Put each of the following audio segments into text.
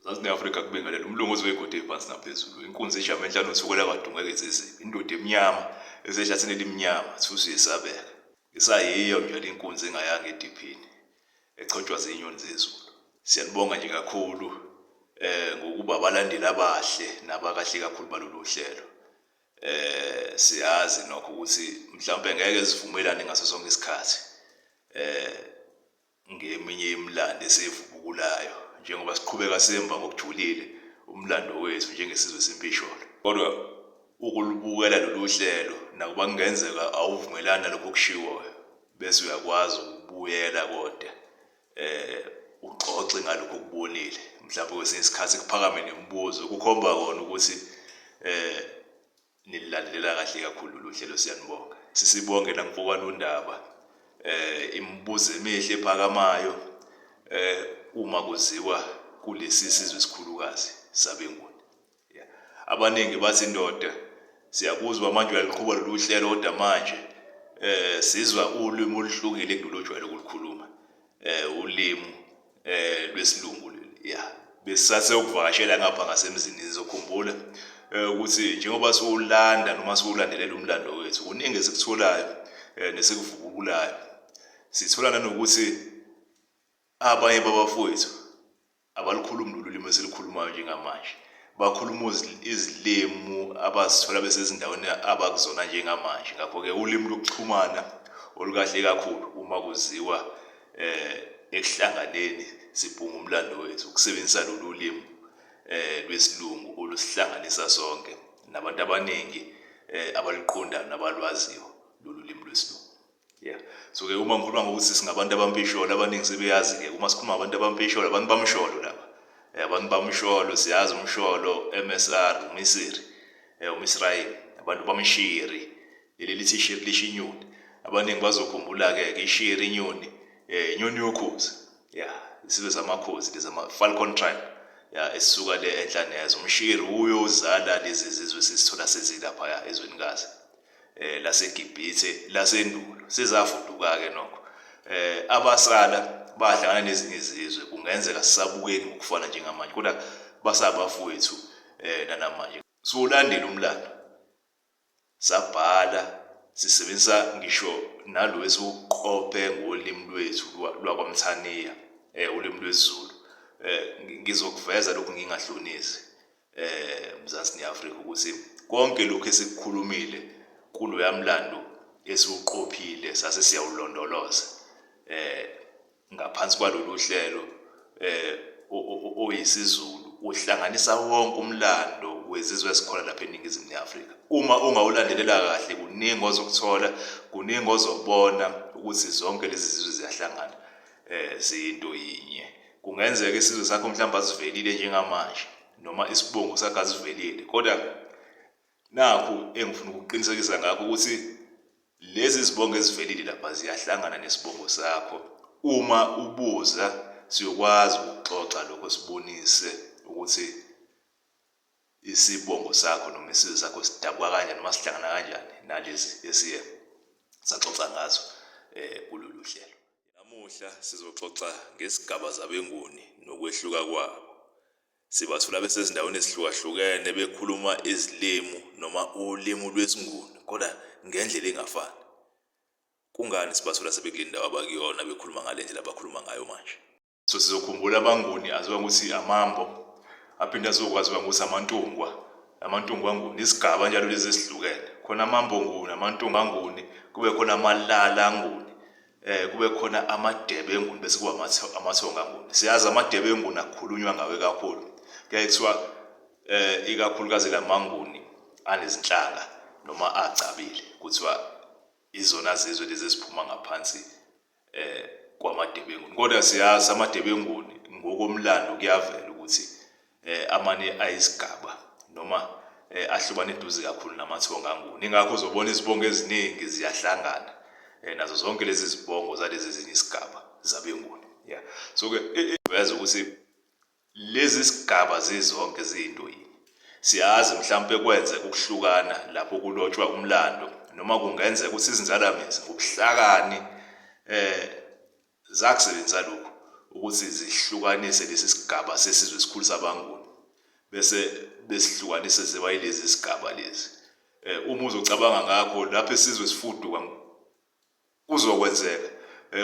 Afrika kubingelela umlungu ozoyigode iphansi naphezulu. Inkunzi ejama enhlanu uthukela kadungeke ezizini. Indoda emnyama esehlathini elimnyama thusi yesabeka. Isayiyo nje inkunzi engayanga ediphini. Echotshwa zinyoni zezulu. Siyanibonga nje kakhulu ngokuba abalandeli abahle nabakahle kakhulu balolu hlelo. Siyazi nokho ukuthi mhlawumbe ngeke sivumelane ngaso sonke isikhathi. Ngeminye imilando esivubukulayo njengoba siqhubeka semba ngokujulile umlando wethu njengesizwe sempisholo. Kodwa ukulubukela lolu hlelo nakuba kungenzeka awuvumelana lokho okushiwoyo bese uyakwazi ukubuyela kodwa uxoxe ngalokho okubonile. Mhlawumbe kwesinye isikhathi kuphakame nemibuzo kukhomba kona ukuthi nilalela kahle kakhulu lolu hlelo. Siyanibonga. Sisibonge naMfokwane uNdaba imibuzo emihle ephakamayo uma kuziwa kulesi sizwe esikhulukazi sabeNguni. Abaningi bathi indoda siyakuzwa manje uyaliqhuba lolu hlelo kodwa manje sizwa ulimi oluhlukile kulojwayele ukulikhuluma ulimi lwesilungu. Besathe ukuvakashela ngapha ngasemzini sizokhumbula ukuthi njengoba siwulanda noma siwulandelela umlando wethu kuningi esikutholayo nesikuvubukulayo. Sithola nanokuthi abanye babafowethu abalikhulumi lolu limi esilikhulumayo njengamanje. Bakhuluma izilimi abazithola besezindaweni abakuzona njengamanje. Ngakho-ke ulimi lokuxhumana olukahle kakhulu uma kuziwa ekuhlanganeni sibhunga umlando wethu ukusebenzisa lolu limi lwesilungu olusihlanganisa sonke nabantu abaningi abaliqondayo nabalwaziyo lolu limi lwesilungu. So-ke uma ngikhuluma ngokuthi singabantu abampisholo abaningi sebeyazi-ke uma sikhuluma abantu abampisholo abantu bamsholo laba. Abantu bamsholo siyazi umsholo MSR uMisiri uMisrayeli abantu bamshiri leli lithi shiri lisho inyoni. Abaningi bazokhumbula-ke ishiri inyoni inyoni yokhozi isizwe samakhozi lezama Falcon tribe esisuka le enhlaneza. Umshiri uyo uzala lezi zizwe sisithola sezilapha ezwenikazi laseGibhithe lasendulo sizafuduka-ke nokho. Abasala bahlangana nezinye izizwe kungenzeka sisabukeni ngokufana njengamanje kodwa basabafowethu nanamanje. Siwulandela umlando sabhala sisebenzisa ngisho nalo esiuqophe ngolimi lwethu lwakwamthaniya ulimi lwesiZulu. Ngizokuveza lokhu ngingahlonisi Mzansi Afrika ukuthi konke lokhu esikukhulumile kuloya mlando esiuqophile sase siyawulondoloza ngaphansi kwalolu hlelo oyisiZulu uhlanganisa wonke umlando wezizwe esikhona lapha eNingizimu Afrika. Uma ungawulandelela kahle kuningi ozokuthola kuningi ozobona ukuthi zonke lezi zizwe ziyahlangana ziyinto yinye. Kungenzeka isizwe sakho mhlawumbe asivelile njengamanje noma isibongo sakho asivelile kodwa nakho engifuna ukuqinisekisa ngakho ukuthi lezi zibongo ezivelile lapha ziyahlangana nesibongo sakho. Uma ubuza siyokwazi ukuxoxa lokho sibonise ukuthi isibongo sakho noma isizwe sakho sidabuka kanjani noma sihlangana kanjani nalezi esiye saxoxa ngazo kulolu hlelo. Namuhla sizoxoxa ngesigaba zabeNguni nokwehluka kwabo. Sibathola besezindaweni ezihlukahlukene bekhuluma izilimi noma ulimi lwesiNguni kodwa ngendlela engafani. Kungani sibathola sebekule ndawo abakuyona bekhuluma ngale ndlela abakhuluma ngayo manje? So sizokhumbula abaNguni aziwa ukuthi amambo aphinda sizokwaziwa ukuthi amantungwa. Amantungwa Nguni isigaba njalo lezi esihlukene. Khona amambo Nguni, amantungwa Nguni, kube khona amalala Nguni, kube khona amadebe Nguni bese kuba amathonga Nguni. Siyazi amadebe Nguni akukhulunywa ngawe kakhulu. Kuyaye kuthiwa ikakhulukazi lamanguni anezinhlanga noma agcabile kuthiwa izona zizwe lezi esiphuma ngaphansi kwamadebe Nguni. Kodwa siyazi amadebe Nguni ngokomlando kuyavela ukuthi amane ayisigaba noma ahlubane eduze kakhulu namathonga Nguni. Ingakho uzobona izibongo eziningi ziyahlangana nazo zonke lezi zibongo zalezi ezinye isigaba zabeNguni. So-ke uyazi ukuthi lezi sigaba zizonke ziyinto yinye. Siyazi mhlawumbe kwenze ukuhlukana lapho kulotshwa umlando noma kungenzeka ukuthi izinzalamizi ngobuhlakani zakusebenzisa lokhu ukuthi zihlukanise lesi sigaba sesizwe esikhulu sabaNguni bese besihlukanise ziba yilezi isigaba lezi. Uma uzocabanga ngakho lapho esizwe sifuduka kuzokwenzeka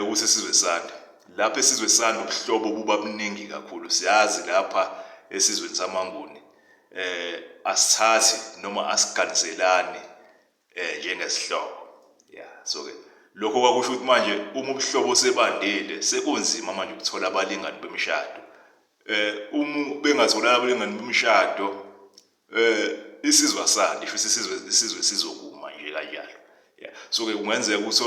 ukuthi isizwe sande. Lapho esizwe sande ubuhlobo buba buningi kakhulu. Siyazi lapha esizweni samaNguni asithathi noma asiganiselani njengesihlobo. So ke lokho kwakusho ukuthi manje uma ubuhlobo sebandile sekunzima manje ukuthola abalingani bemishado. Uma bengatholana abalingani bemishado isizwe asandi, isho isizwe sizokuma nje kanjalo. So ke kungenzeka ukuthi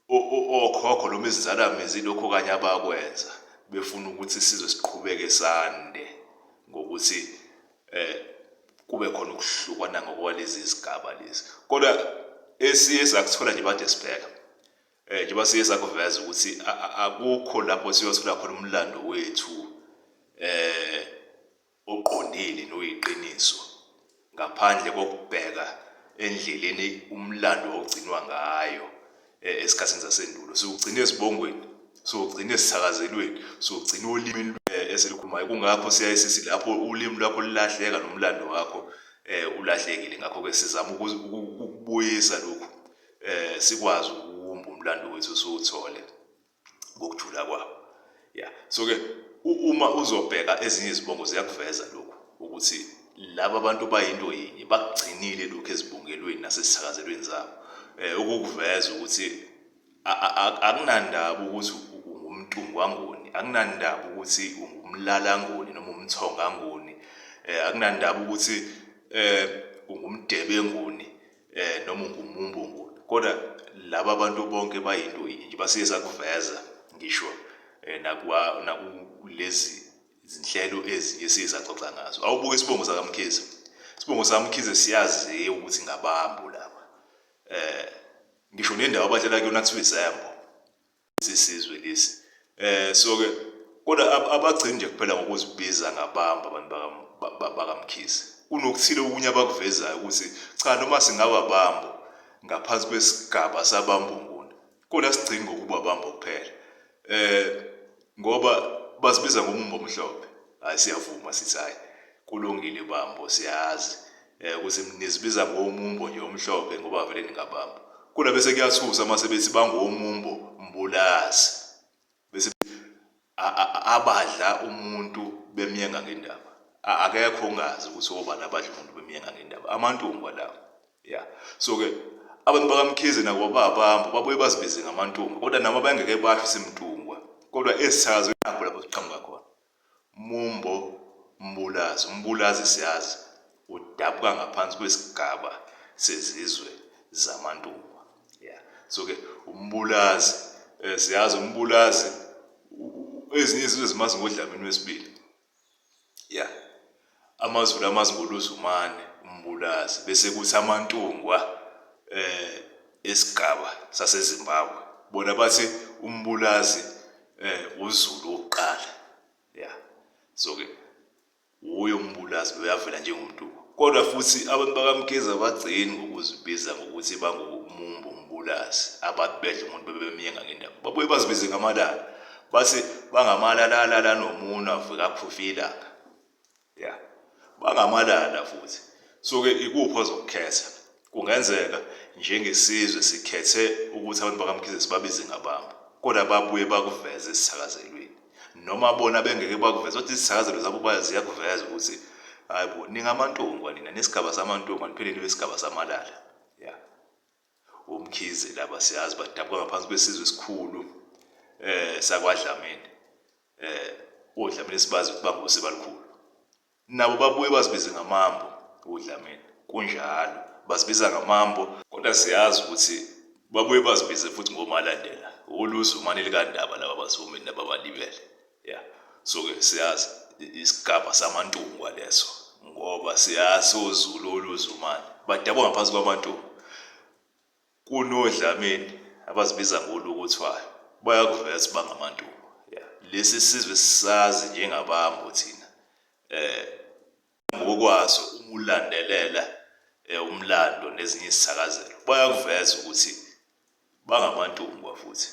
okhokho noma izinzalamizi lokho kanye abakwenza befuna ukuthi isizwe siqhubeke sande ngokuthi kube khona ukuhlukana ngokwalezi izigaba lezi. Kodwa esiye sakuthola nje bade sibheka njengoba siye sakuveza ukuthi akukho lapho siyothola khona umlando wethu oqondile noyiqiniso ngaphandle kokubheka endleleni umlando ogcinwa ngayo esikhathini zasendulo. Siwugcina ezibongweni, siwugcina esithakazelweni, siwugcina olimini eselikhulumayo. Kungakho siyaye sithi lapho ulimi lwakho lilahleka nomlando wakho ulahlekile. Ngakho-ke sizama ukubuyisa lokhu sikwazi ukuwumba umlando wethu siwuthole ngokujula kwawo. So ke uma uzobheka ezinye izibongo ziyakuveza lokhu ukuthi laba abantu bayinto yinye bakugcinile lokhu ezibongelweni nasesithakazelweni zabo. Ukuveza ukuthi akunandaba ukuthi ungumntungwanguni, akunandaba ukuthi ungumlalanguni noma umthonganguni, akunandaba ukuthi ungumdebenguni noma ungumumbunguni. Kodwa laba abantu bonke bayinto yinye nje basiye sakuveza ngisho nakulezi izinhlelo ezinye siye saxoxa ngazo. Awubuke isibongo sakaMkhize. Isibongo sakaMkhize siyazi ukuthi ngabambu laba. Ngisho nendawo abadlela kuyona kuthiwa iZembo isizwe lesi. So ke kodwa abagcini nje kuphela ngokuzibiza ngabamba abantu bakaMkhize. Kunokuthile okunye abakuvezayo ukuthi cha noma singaba bambo ngaphansi kwesigaba sabambunguni kodwa sigcini ngokuba bambo kuphela. Ngoba basibiza ngomumbo omhlophe. Hayi siyavuma sithi hayi kulungile bambo siyazi ukuthi nizibiza ngomumbo nje omhlophe ngoba vele ningabambo. Kodwa bese kuyathusa mase bethi bangomumbo mbulazi. Bese abadla umuntu bemiyenga ngendaba. Akekho ongazi ukuthi obani abadla umuntu bemiyenga ngendaba. Amantungwa lawo. So ke abantu bakaMkhize nabo babambo babuye bazibize ngamantungwa. Kodwa nabo bangeke basho simntungwa. Kodwa esithakazweni lapho lapho siqhamuka khona. Mumbo mbulazi, umbulazi siyazi udabuka ngaphansi kwesigaba sezizwe zamantungwa. So ke umbulazi siyazi umbulazi ezinye izizwe zimazi ngoDlamini wesibili. AmaZulu amazi ngoluZumane umbulazi bese kuthi amantungwa esigaba saseZimbabwe bona bathi umbulazi uZulu oqala. So ke uyo umbulazi uyavela njengomntungwa. Kodwa futhi abantu bakaMkhize abagcini ngokuzibiza ngokuthi bangumumbo mbulazi ababedla umuntu bebemiyenga ngendaba. Babuye bazibize ngamalala. Bathi bangamalala nomuna afika aphufilanga. Bangamalala futhi. So ke ikuphi ozokukhetha? Kungenzeka njengesizwe sikhethe ukuthi abantu bakaMkhize sibabize ngabamba. Kodwa babuye bakuveze esithakazelweni. Noma bona bengeke bakuveze ukuthi izithakazelo zabo bayaziyakuveza ukuthi hayibo ningamantungwa nina nesigaba samantungwa niphele nibesigaba samalala. UMkhize laba siyazi badabuka ngaphansi kwesizwe esikhulu sakwaDlamini. ODlamini sibazi ukuthi bangosi balikhulu. Nabo babuye bazibize ngamambo uDlamini. Kunjalo bazibiza ngamambo kodwa siyazi ukuthi babuye bazibize futhi ngomalandela. ULuzumane likaNdaba laba basomeni nababalibele. So ke siyazi isigaba samantungwa leso ngoba siyazi oZulu oluzumane badabuka ngaphansi kwamantungwa. KunoDlamini abazibiza ngolukuthwayo bayakuveza bangamantungwa. Lesi sizwe sisazi njengabambo thina. Ngokwaso umulandelela umlando nezinye isithakazelo bayakuveza ukuthi bangamantungwa futhi.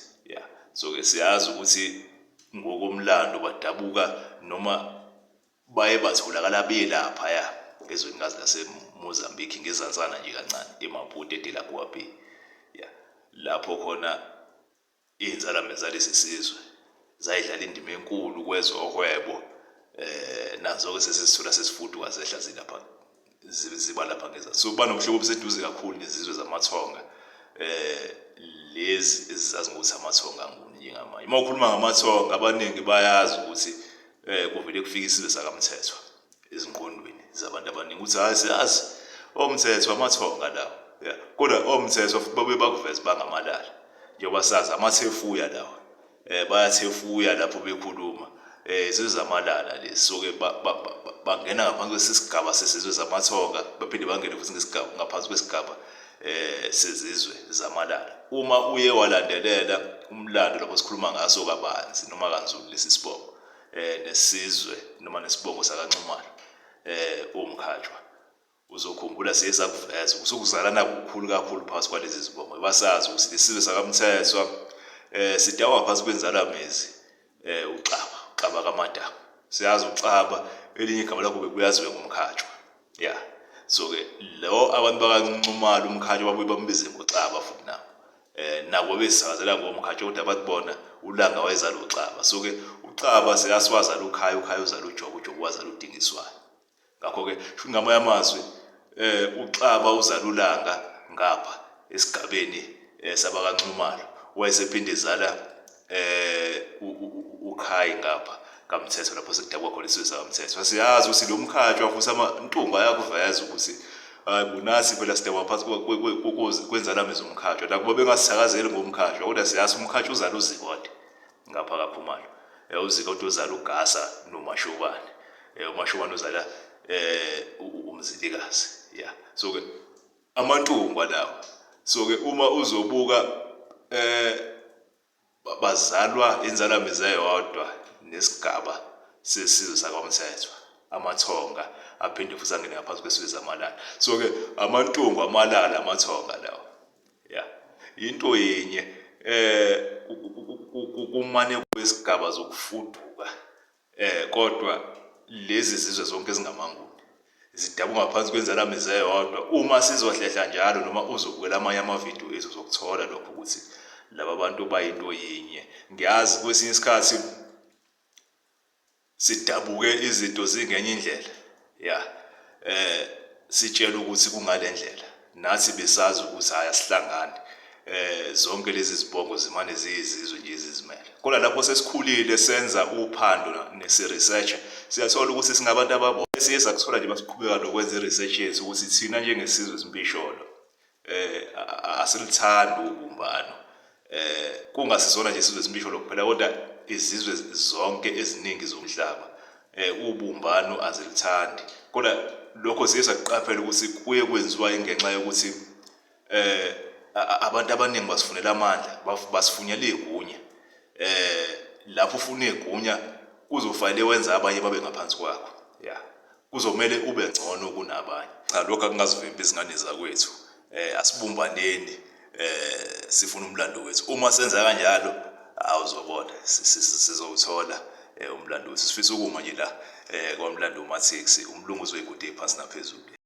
So ke siyazi ukuthi ngokomlando badabuka noma baye batholakala belaphaya ezwenikazi laseMozambique ngezanzana nje kancane eMaputo eDelagoa Bay. Yeah. Lapho khona iy'nzalamizi zalesi sizwe zayidlala indima enkulu kwezohwebo nazo-ke sesizithola sesifuduka zehla zilapha ziba lapha ngezansi. So banomhlobo obuseduze kakhulu nezizwe zamaTsonga lezi ezizazi ngokuthi amaTsonga nguni njengamanje. Uma ukhuluma ngamaTsonga abaningi bayazi ukuthi kuvele kufika isizwe sakaMthethwa ezingqondweni zabantu abaningi ukuthi hayi siyazi oMthethwa amaTsonga lawo. Yeah. Kodwa oMthethwa futhi babe bakuveza bangamalala njengoba sazi amathefuya lawo bayathefuya lapho bekhuluma izizwe zamalala lezi. So-ke bangena ngaphansi kwesisigaba sesizwe zamaTsonga baphinde bangene futhi ngaphansi kwesigaba sezizwe zamalala. Uma uye walandelela umlando lapho sikhuluma ngaso kabanzi noma kanzulu lesi sibongo nesizwe noma nesibongo sakaNxumalo uMkhatshwa uzokhumbula siye sakuveza usukuzalana kukhulu kakhulu phakathi kwalezi zibongo. Basazi ukuthi lesizwe sakaMthethwa sidakwa phakathi kwenzalamizi uXaba kaMadamu. Siyazi uXaba elinye igama lakho bekuyaziwe ngoMkhatshwa. Yeah. So-ke lo abantu bakaNxumalo uMkhatshwa babuye bambize ngoXaba futhi nabo nabo besizakazela ngoMkhatshwa kodwa bathi bona uLanga wayezala uXaba. So-ke uXaba siyaswazala uKhaya, uKhaya uzala uJobe, uJobe wazala uDingiswayo. Ngakho-ke sho ngamanye amazwi uXaba uzala uLanga ngapha esigabeni sabakaNxumalo wayesephinde ezala uKhaya ngapha kaMthethwa lapho sekudabwa khona isizwe sakaMthethwa. Siyazi ukuthi lo Mkhatshwa futhi amantombi ayakuveza ukuthi kunasi phela sidabwa phansi kwenzalamizi uMkhatshwa. Nakuba bengasithakazeli ngoMkhatshwa kodwa siyazi uMkhatshwa uzala uZikode ngapha kaKhumalo. UZikode uzala uGasa noMashobane. uMashobane uzala uMzilikazi. Yeah. So-ke amantombi lawo. So-ke uma uzobuka bazalwa inzalamizi eyodwa nesigaba sesizwe sakaMthethwa amaTsonga aphinde futhi angene ngaphansi kwesizwe zamalala. So-ke amantombi amalala amaTsonga lawo. Yeah. Into yinye kumane kwesigaba zokufuduka kodwa lezi zizwe zonke ezingamanguni zidabu ngaphansi kwenzalamizi eyodwa. Uma sizohlehla njalo noma uzobukela amanye amavidiyo ethu uzokuthola lokho ukuthi laba bantu bayinto yinye. Ngiyazi kwesinye isikhathi sidabuke izinto zingenye indlela. Yeah. Sitshela ukuthi kungale ndlela nathi besazi ukuthi ayasihlangani zonke lezi zibongo zimane ziyizizwe nje ezizimele. Kodwa lapho sesikhulile senza uphando nesi-research siyathola ukuthi singabantu ababona siye sakuthola nje masiqhubeka nokwenza i-research yethu ukuthi thina njengesizwe esimpisholo asilithandi ubumbano. Kungasizona nje isizwe esimpisholo kuphela kodwa izizwe zonke eziningi zomhlaba ubumbano azilithandi. Kodwa lokho siye sakuqaphela ukuthi kuye kwenziwa ingenxa yokuthi abantu abaningi basifunela amandla basifunyela igunya. Lapho ufuna igunya kuzofanele wenza abanye babe ngaphansi kwakho. Yeah. Kuzomela ube ngcono kunabanye. Cha, lokho akungazivimba izingane zakwethu. Asibumbaneni sifuna umlando wethu. Uma senza kanjalo awuzobona sizowuthola umlando wethu. Sifisa ukuma nje la kwamlando uMathixi umlungu uzoyigude phansi naphezulu.